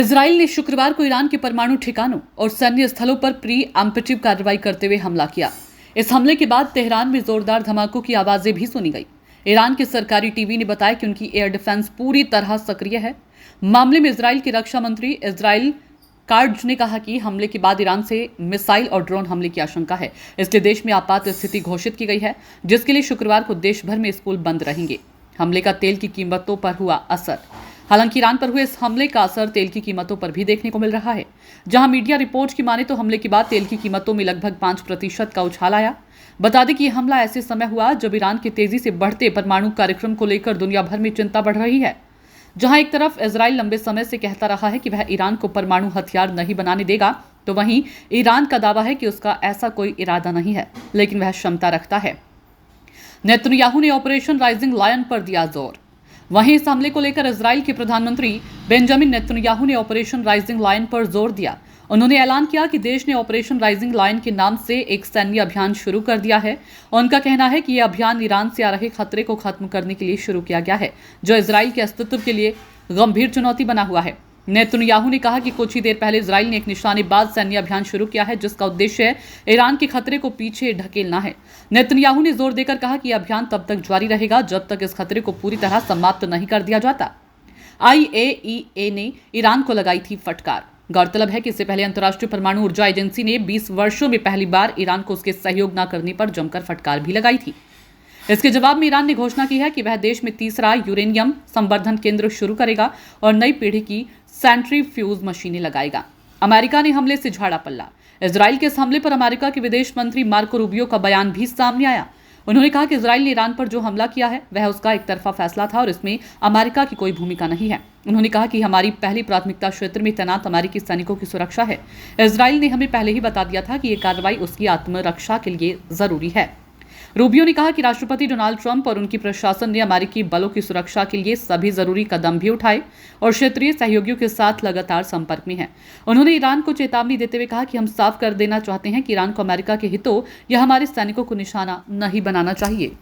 Israel ने शुक्रवार को ईरान के परमाणु ठिकानों और सैन्य स्थलों पर प्री एम्प्टिव कार्रवाई करते हुए हमला किया। इस हमले के बाद तेहरान में जोरदार धमाकों की आवाजें भी सुनी गई। ईरान के सरकारी टीवी ने बताया कि उनकी एयर डिफेंस पूरी तरह सक्रिय है। मामले में इजराइल के रक्षा मंत्री इजराइल कार्ज ने कहा कि हमले के बाद ईरान से मिसाइल और ड्रोन हमले की आशंका है, इसलिए देश में आपात स्थिति घोषित की गई है, जिसके लिए शुक्रवार को देश भर में स्कूल बंद रहेंगे। हमले का तेल की कीमतों पर हुआ असर। हालांकि ईरान पर हुए इस हमले का असर तेल की कीमतों पर भी देखने को मिल रहा है। जहां मीडिया रिपोर्ट्स की माने तो हमले के बाद तेल की कीमतों में लगभग 5% का उछाल आया। बता दें कि यह हमला ऐसे समय हुआ जब ईरान के तेजी से बढ़ते परमाणु कार्यक्रम को लेकर दुनिया भर में चिंता बढ़ रही है। जहां एक तरफ इजराइल लंबे समय से कहता रहा है कि वह ईरान को परमाणु हथियार नहीं बनाने देगा, तो वहीं ईरान का दावा है कि उसका ऐसा कोई इरादा नहीं है, लेकिन वह क्षमता रखता है। नेतन्याहू ने ऑपरेशन राइजिंग लायन पर दिया जोर। वहीं इस हमले को लेकर इजराइल के प्रधानमंत्री बेंजामिन नेतन्याहू ने ऑपरेशन राइजिंग लायन पर जोर दिया। उन्होंने ऐलान किया कि देश ने ऑपरेशन राइजिंग लायन के नाम से एक सैन्य अभियान शुरू कर दिया है। उनका कहना है कि यह अभियान ईरान से आ रहे खतरे को खत्म करने के लिए शुरू किया गया है, जो इजराइल के अस्तित्व के लिए गंभीर चुनौती बना हुआ है। नेतन्याहू ने कहा कि कुछ ही देर पहले इजराइल ने एक निशानेबाज सैन्य अभियान शुरू किया है, जिसका उद्देश्य ईरान के खतरे को पीछे ढकेलना है। नेतन्याहू ने जोर देकर कहा कि यह अभियान तब तक जारी रहेगा जब तक इस खतरे को पूरी तरह समाप्त नहीं कर दिया जाता। IAEA ने ईरान को लगाई थी फटकार। गौरतलब है कि इससे पहले अंतर्राष्ट्रीय परमाणु ऊर्जा एजेंसी ने 20 वर्षों में पहली बार ईरान को उसके सहयोग न करने पर जमकर फटकार भी लगाई थी। इसके जवाब में ईरान ने घोषणा की है कि वह देश में तीसरा यूरेनियम संवर्धन केंद्र शुरू करेगा और नई पीढ़ी की सेंट्रीफ्यूज मशीनें लगाएगा। अमेरिका ने हमले से झाड़ा पल्ला। इजराइल के इस हमले पर अमेरिका के विदेश मंत्री मार्को रूबियो का बयान भी सामने आया। उन्होंने कहा कि इजराइल ने ईरान पर जो हमला किया है वह उसका एक तरफा फैसला था और इसमें अमेरिका की कोई भूमिका नहीं है। उन्होंने कहा कि हमारी पहली प्राथमिकता क्षेत्र में तैनात अमेरिकी सैनिकों की सुरक्षा है। इजराइल ने हमें पहले ही बता दिया था कि यह कार्रवाई उसकी आत्मरक्षा के लिए जरूरी है। रूबियो ने कहा कि राष्ट्रपति डोनाल्ड ट्रंप और उनकी प्रशासन ने अमेरिकी बलों की सुरक्षा के लिए सभी जरूरी कदम भी उठाए और क्षेत्रीय सहयोगियों के साथ लगातार संपर्क में हैं। उन्होंने ईरान को चेतावनी देते हुए कहा कि हम साफ कर देना चाहते हैं कि ईरान को अमेरिका के हितों या हमारे सैनिकों को निशाना नहीं बनाना चाहिए।